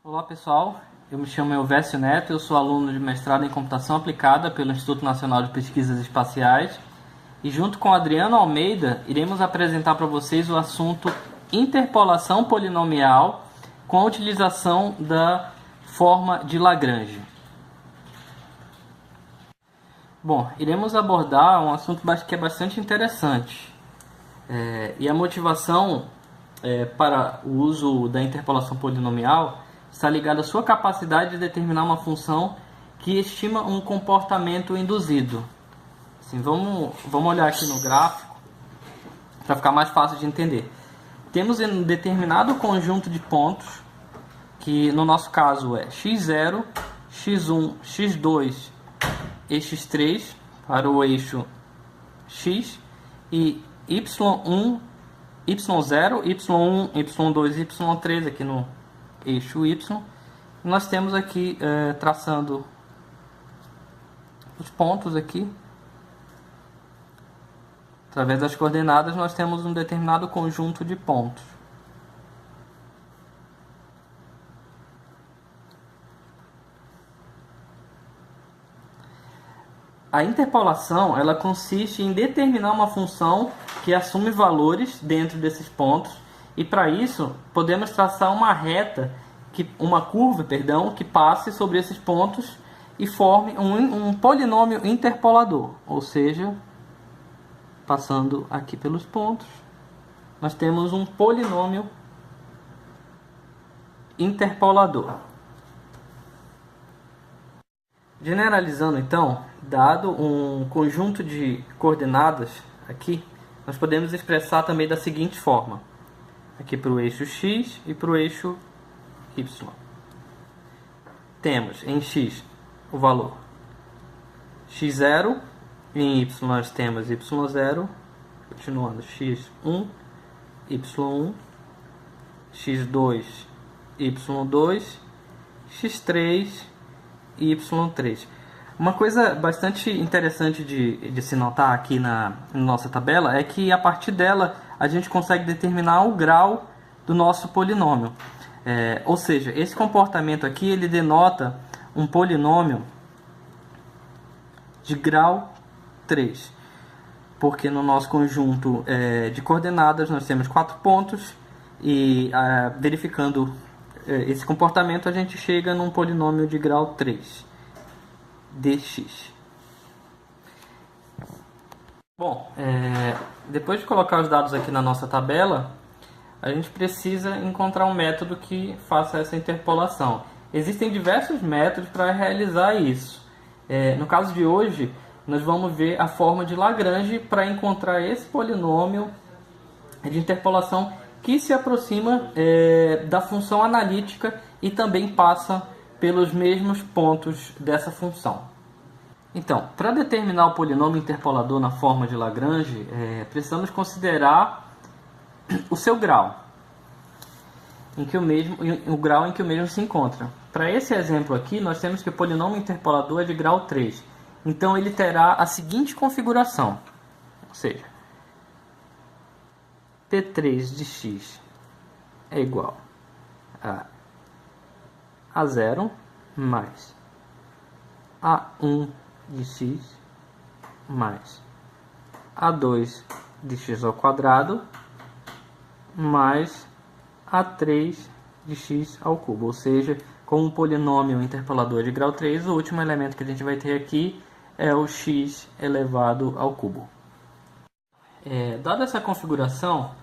Olá pessoal, eu me chamo Elvésio Neto, eu sou aluno de mestrado em Computação Aplicada pelo Instituto Nacional de Pesquisas Espaciais e junto com Adriano Almeida iremos apresentar para vocês o assunto interpolação polinomial com a utilização da forma de Lagrange. Bom, iremos abordar um assunto que é bastante interessante e a motivação para o uso da interpolação polinomial está ligada à sua capacidade de determinar uma função que estima um comportamento induzido. Assim, vamos olhar aqui no gráfico para ficar mais fácil de entender. Temos um determinado conjunto de pontos, que no nosso caso é x0, x1, x2 e x3 para o eixo x, e y1, y0, y1, y2 e y3 aqui no eixo y. Nós temos aqui traçando os pontos aqui, através das coordenadas nós temos um determinado conjunto de pontos. A interpolação ela consiste em determinar uma função que assume valores dentro desses pontos, e para isso podemos traçar uma curva, que passe sobre esses pontos e forme um polinômio interpolador, ou seja, passando aqui pelos pontos, nós temos um polinômio interpolador. Generalizando então, dado um conjunto de coordenadas aqui, nós podemos expressar também da seguinte forma: aqui para o eixo x e para o eixo y. Temos em x o valor x0, e em y nós temos y0, continuando x1, y1, x2, y2, x3 e y3. Uma coisa bastante interessante de se notar aqui na nossa tabela é que a partir dela a gente consegue determinar o grau do nosso polinômio. Ou seja, esse comportamento aqui ele denota um polinômio de grau 3, porque no nosso conjunto de coordenadas nós temos 4 pontos e verificando esse comportamento a gente chega num polinômio de grau 3 dx. Bom, depois de colocar os dados aqui na nossa tabela, a gente precisa encontrar um método que faça essa interpolação. Existem diversos métodos para realizar isso. No caso de hoje, nós vamos ver a forma de Lagrange para encontrar esse polinômio de interpolação que se aproxima da função analítica e também passa pelos mesmos pontos dessa função. Então, para determinar o polinômio interpolador na forma de Lagrange, precisamos considerar o seu grau, o grau em que o mesmo se encontra. Para esse exemplo aqui, nós temos que o polinômio interpolador é de grau 3. Então, ele terá a seguinte configuração, ou seja, P3 de x é igual a 0 mais A1 de x mais A2 de x ao quadrado mais A3 de x ao cubo. Ou seja, com um polinômio interpolador de grau 3, o último elemento que a gente vai ter aqui é o x elevado ao cubo. Dada essa configuração,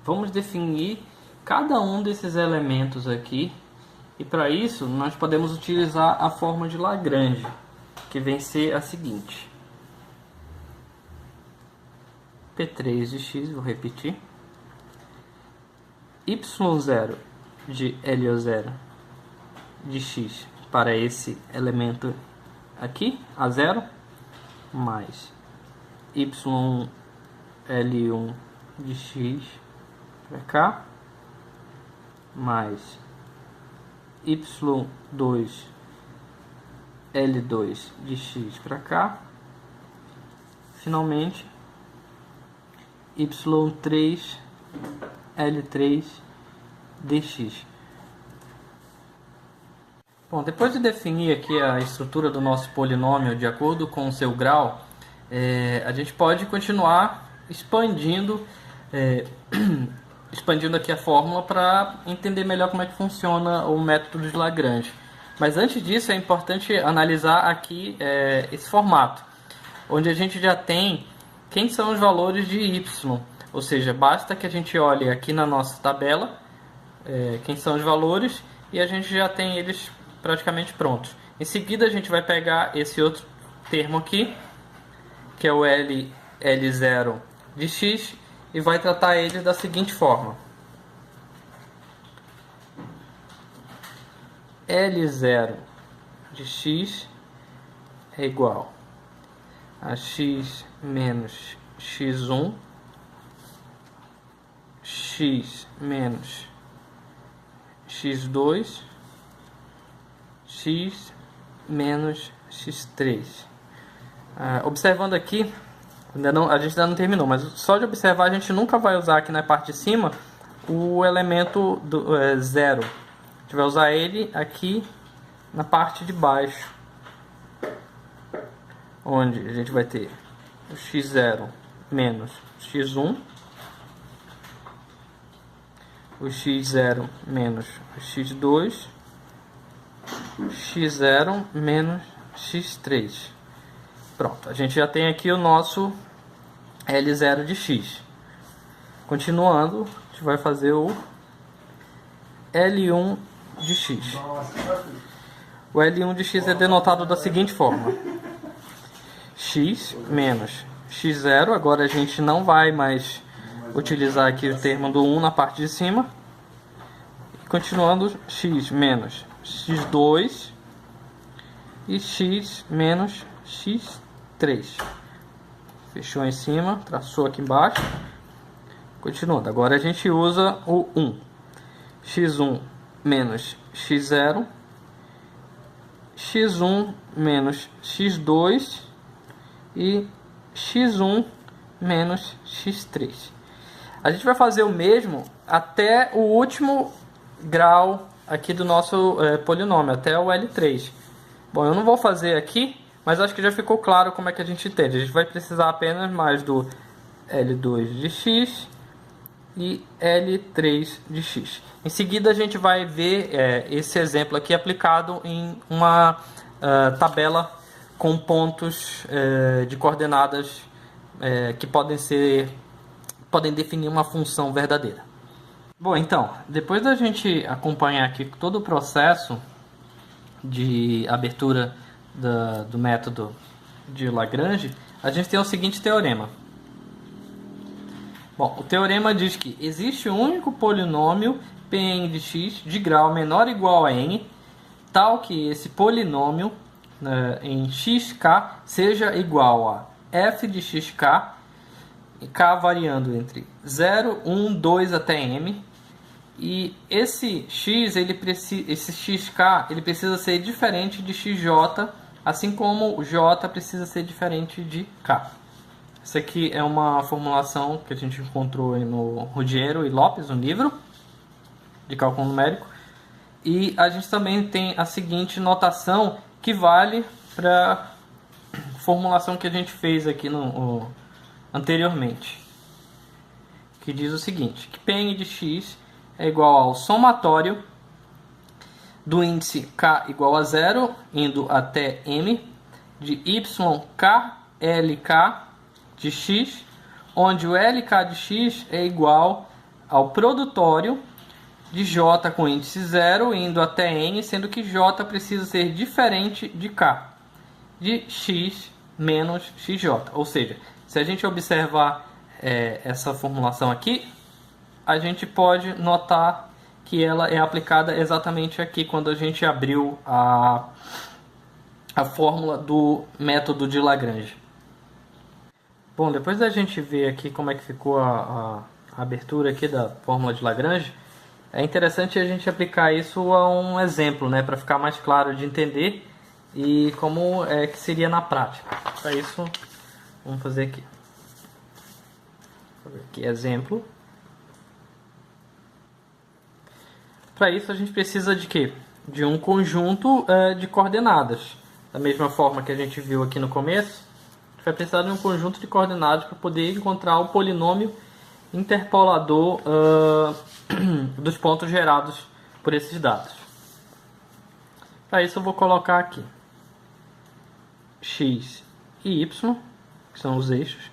vamos definir cada um desses elementos aqui, e para isso nós podemos utilizar a forma de Lagrange, que vem ser a seguinte: P3 de x, vou repetir, y0 de LO0 de x para esse elemento aqui, A0, mais y1 L1 de x para cá, mais y2 L2 de x para cá, finalmente y3 L3 dx. Bom, depois de definir aqui a estrutura do nosso polinômio de acordo com o seu grau, a gente pode continuar expandindo, expandindo aqui a fórmula para entender melhor como é que funciona o método de Lagrange. Mas antes disso é importante analisar aqui esse formato, onde a gente já tem quem são os valores de y, ou seja, basta que a gente olhe aqui na nossa tabela quem são os valores e a gente já tem eles praticamente prontos. Em seguida a gente vai pegar esse outro termo aqui, que é o L0 de x, e vai tratar ele da seguinte forma. L0 de x é igual a x menos x1, x menos x2, x menos x3. Observando aqui, a gente ainda não terminou, mas só de observar a gente nunca vai usar aqui na parte de cima o elemento do zero. A gente vai usar ele aqui na parte de baixo, onde a gente vai ter o x0 menos x1, o x0 menos x2, x0 menos x3. Pronto, a gente já tem aqui o nosso L0 de x. Continuando, a gente vai fazer o L1 de x. O L1 de x é denotado da seguinte forma: x menos x0. Agora a gente não vai mais utilizar aqui o termo do 1 na parte de cima. Continuando, x menos x2 e x menos x3. Fechou em cima, traçou aqui embaixo. Continuando, agora a gente usa o 1. x1 menos x0, x1 menos x2 e x1 menos x3. A gente vai fazer o mesmo até o último grau aqui do nosso polinômio, até o L3. Bom, eu não vou fazer aqui, mas acho que já ficou claro como é que a gente entende. A gente vai precisar apenas mais do L2 de x e L3 de x. Em seguida a gente vai ver esse exemplo aqui aplicado em uma tabela com pontos de coordenadas que podem definir uma função verdadeira. Bom, então, depois da gente acompanhar aqui todo o processo de abertura do método de Lagrange, a gente tem o seguinte teorema. Bom, o teorema diz que existe um único polinômio Pn de x de grau menor ou igual a n, tal que esse polinômio em xk seja igual a f de xk, k variando entre 0, 1, 2 até m, e esse x, esse xk, ele precisa ser diferente de xj, assim como o j precisa ser diferente de k. Essa aqui é uma formulação que a gente encontrou no Ruggiero e Lopes, no livro de cálculo numérico. E a gente também tem a seguinte notação que vale para a formulação que a gente fez aqui anteriormente, que diz o seguinte, que Pn de x é igual ao somatório do índice k igual a 0, indo até m, de yk lk de x, onde o lk de x é igual ao produtório de j com índice 0, indo até n, sendo que j precisa ser diferente de k, de x menos xj. Ou seja, se a gente observar essa formulação aqui, a gente pode notar que ela é aplicada exatamente aqui, quando a gente abriu a fórmula do método de Lagrange. Bom, depois da gente ver aqui como é que ficou a abertura aqui da fórmula de Lagrange, é interessante a gente aplicar isso a um exemplo, né, para ficar mais claro de entender e como é que seria na prática. Para isso, vamos fazer aqui. Vou ver aqui, exemplo. Para isso a gente precisa de quê? de um conjunto de coordenadas. Da mesma forma que a gente viu aqui no começo, a gente vai precisar de um conjunto de coordenadas para poder encontrar o polinômio interpolador dos pontos gerados por esses dados. Para isso eu vou colocar aqui x e y, que são os eixos,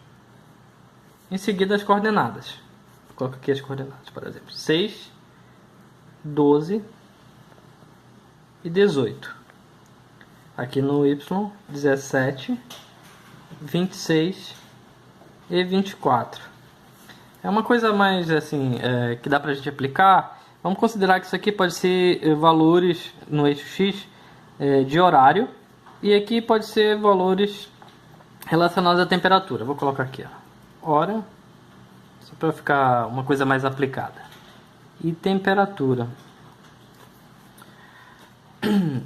em seguida as coordenadas. Vou colocar aqui as coordenadas, por exemplo, 6, 12 e 18. Aqui no y, 17, 26 e 24. É uma coisa mais assim, que dá pra gente aplicar. Vamos considerar que isso aqui pode ser valores no eixo x de horário. E aqui pode ser valores relacionados à temperatura. Vou colocar aqui, ó, hora, só para ficar uma coisa mais aplicada. E temperatura.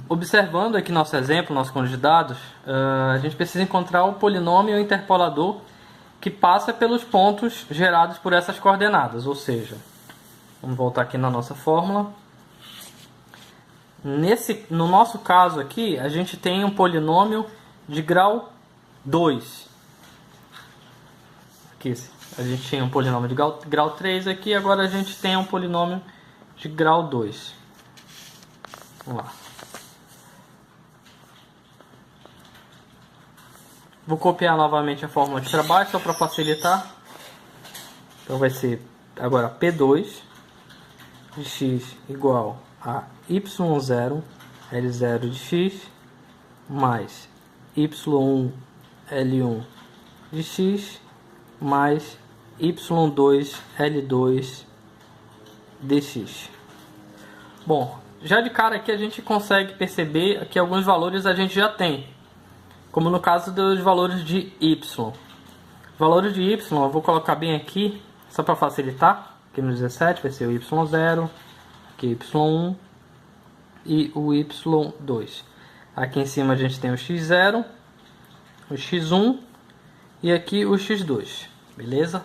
Observando aqui nosso exemplo, nosso conjunto de dados, a gente precisa encontrar o polinômio interpolador que passa pelos pontos gerados por essas coordenadas. Ou seja, vamos voltar aqui na nossa fórmula. No nosso caso aqui, a gente tem um polinômio de grau 2. Aqui, a gente tinha um polinômio de grau 3 aqui, agora a gente tem um polinômio de grau 2. Vamos lá. Vou copiar novamente a fórmula de trabalho, só para facilitar. Então vai ser agora P2 de x igual a y0 L0 de x mais y1 L1 de x mais y2 L2 dx. Bom, já de cara aqui a gente consegue perceber que alguns valores a gente já tem, como no caso dos valores de y. Valores de y eu vou colocar bem aqui, só para facilitar. Aqui no 17 vai ser o y0, aqui y1 e o y2. Aqui em cima a gente tem o x0, o x1 e aqui o x2, beleza?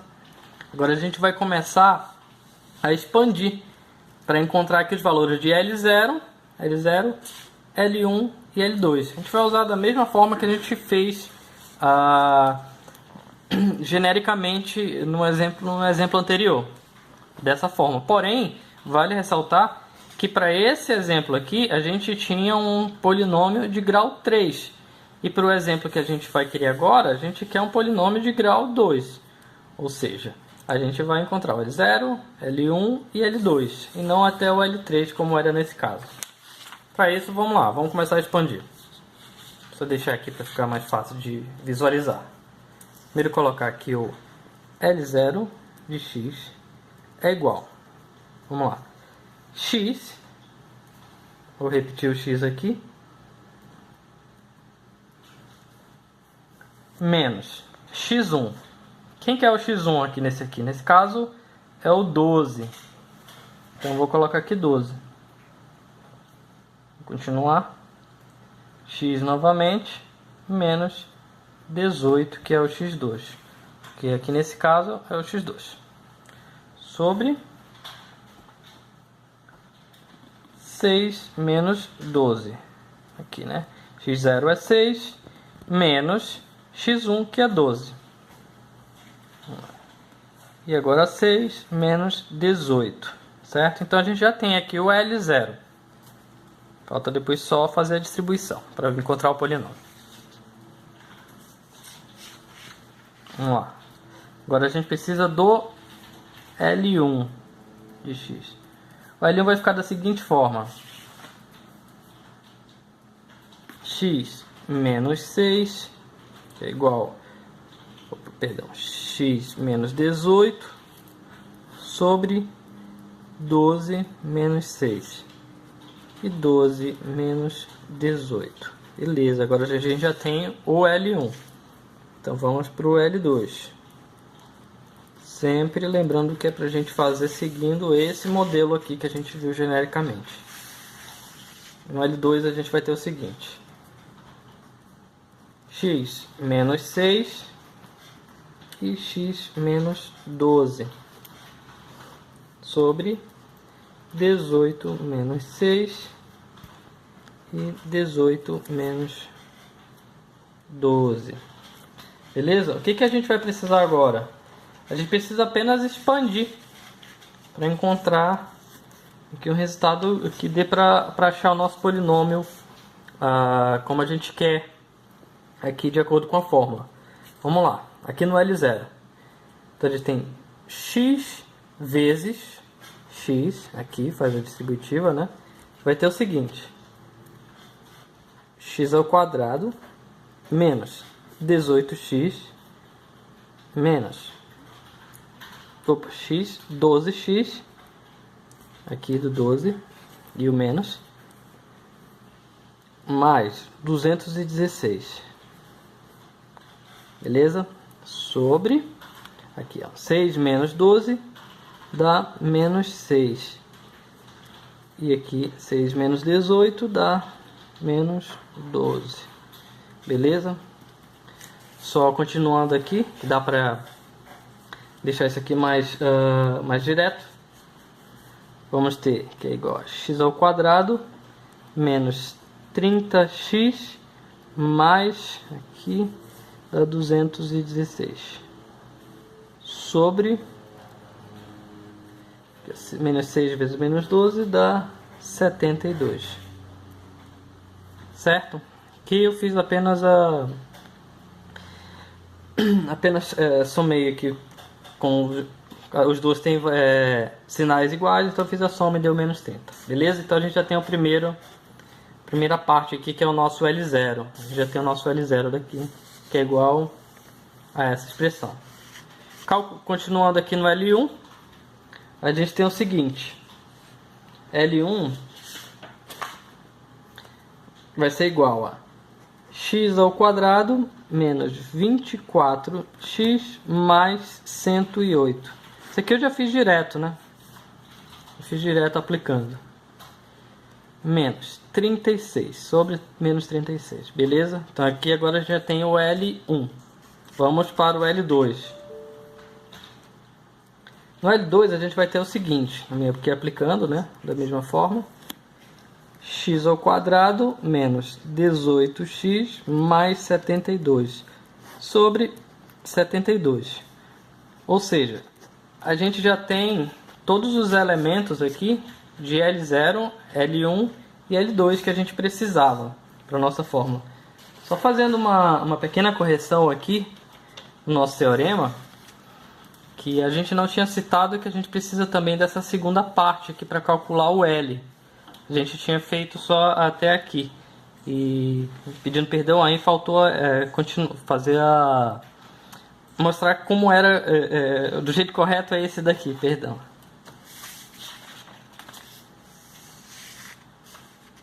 Agora a gente vai começar a expandir para encontrar aqui os valores de L0, L1 e L2. A gente vai usar da mesma forma que a gente fez genericamente no exemplo anterior, dessa forma. Porém, vale ressaltar que para esse exemplo aqui a gente tinha um polinômio de grau 3 e para o exemplo que a gente vai querer agora, a gente quer um polinômio de grau 2, ou seja, a gente vai encontrar o L0, L1 e L2 e não até o L3 como era nesse caso. Para isso, vamos lá, vamos começar a expandir. Vou deixar aqui para ficar mais fácil de visualizar. Primeiro colocar aqui o L0 de x é igual, vamos lá, x, vou repetir o x aqui, menos x1. Quem que é o x1 aqui nesse aqui? Nesse caso é o 12. Então eu vou colocar aqui 12. Vou continuar. X novamente, menos 18, que é o x2. Que aqui nesse caso é o x2. Sobre 6 menos 12. Aqui, né? x0 é 6, menos x1, que é 12. E agora 6 menos 18, certo? Então a gente já tem aqui o L0. Falta depois só fazer a distribuição para encontrar o polinômio. Vamos lá. Agora a gente precisa do L1 de x. O L1 vai ficar da seguinte forma: x menos 6 é igual, x menos 18 sobre 12 menos 6 e 12 menos 18. Beleza, agora a gente já tem o L1. Então vamos para o L2. Sempre lembrando que é para a gente fazer seguindo esse modelo aqui que a gente viu genericamente. No L2 a gente vai ter o seguinte: x menos 6 e x menos 12 sobre 18 menos 6 e 18 menos 12. Beleza? O que a gente vai precisar agora? A gente precisa apenas expandir para encontrar aqui o resultado que dê para achar o nosso polinômio como a gente quer aqui de acordo com a fórmula. Vamos lá, aqui no L0. Então a gente tem x vezes x, aqui faz a distributiva, né? Vai ter o seguinte: x ao quadrado menos 18x menos x, 12x, aqui do 12 e o menos, mais 216, beleza? Sobre, aqui ó, 6 menos 12 dá menos 6, e aqui 6 menos 18 dá menos 12, beleza? Só continuando aqui, que dá para deixar isso aqui mais direto. Vamos ter que é igual a x ao quadrado menos 30x mais aqui dá 216 sobre menos 6 vezes menos 12 dá 72, certo? Aqui eu fiz apenas somei aqui com os dois têm sinais iguais, então eu fiz a soma e deu menos 30, beleza? Então a gente já tem a primeira parte aqui, que é o nosso L0. A gente já tem o nosso L0 daqui, que é igual a essa expressão. Continuando aqui no L1, a gente tem o seguinte: L1 vai ser igual a x ao quadrado menos 24x mais 108. Isso aqui eu já fiz direto, né? Eu fiz direto aplicando. Menos 36 sobre menos 36, beleza? Então aqui agora já tem o L1. Vamos para o L2. No L2 a gente vai ter o seguinte, porque aplicando, né, da mesma forma, x ao quadrado menos 18x mais 72 sobre 72. Ou seja, a gente já tem todos os elementos aqui de L0, L1 e L2 que a gente precisava para a nossa fórmula. Só fazendo uma pequena correção aqui no nosso teorema, que a gente não tinha citado que a gente precisa também dessa segunda parte aqui para calcular o L. A gente tinha feito só até aqui. E pedindo perdão aí, faltou fazer mostrar como era do jeito correto é esse daqui, perdão.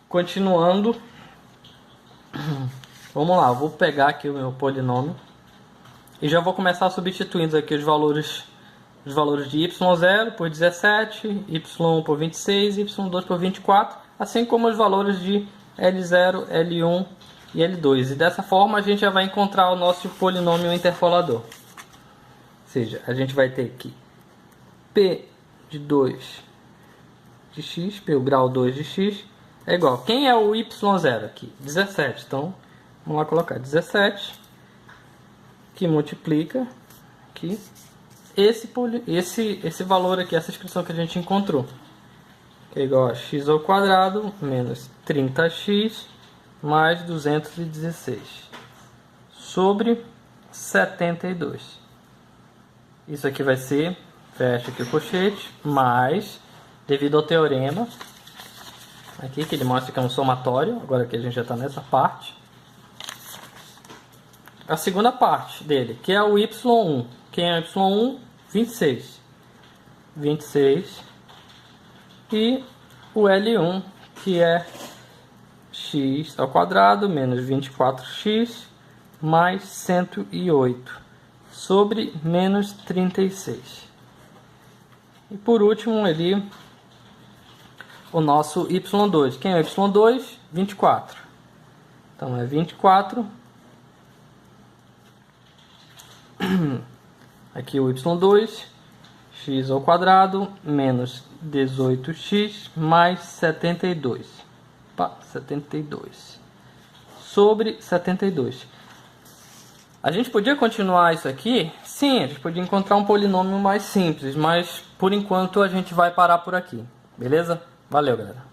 Continuando, vamos lá, vou pegar aqui o meu polinômio e já vou começar substituindo aqui os valores de y0 por 17, y1 por 26, y2 por 24, assim como os valores de L0, L1 e L2. E dessa forma a gente já vai encontrar o nosso polinômio interpolador. Ou seja, a gente vai ter aqui P de 2 de x, P o grau 2 de x, é igual. Quem é o y0 aqui? 17. Então, vamos lá colocar 17, que multiplica aqui esse valor aqui, essa expressão que a gente encontrou, que é igual a x ao quadrado menos 30x mais 216 sobre 72. Isso aqui vai ser, fecha aqui o colchete, mais, devido ao teorema, aqui que ele mostra que é um somatório, agora que a gente já está nessa parte, a segunda parte dele, que é o y1. Quem é o y1? 26. 26. E o L1, que é x ao quadrado menos 24x mais 108 sobre menos 36. E por último ali o nosso y2. Quem é o y2? 24. Então é 24. Aqui o y2, x ao quadrado menos 18x mais 72 Opa, 72. Sobre 72. A gente podia continuar isso aqui? Sim, a gente podia encontrar um polinômio mais simples, mas por enquanto a gente vai parar por aqui. Beleza? Valeu, galera.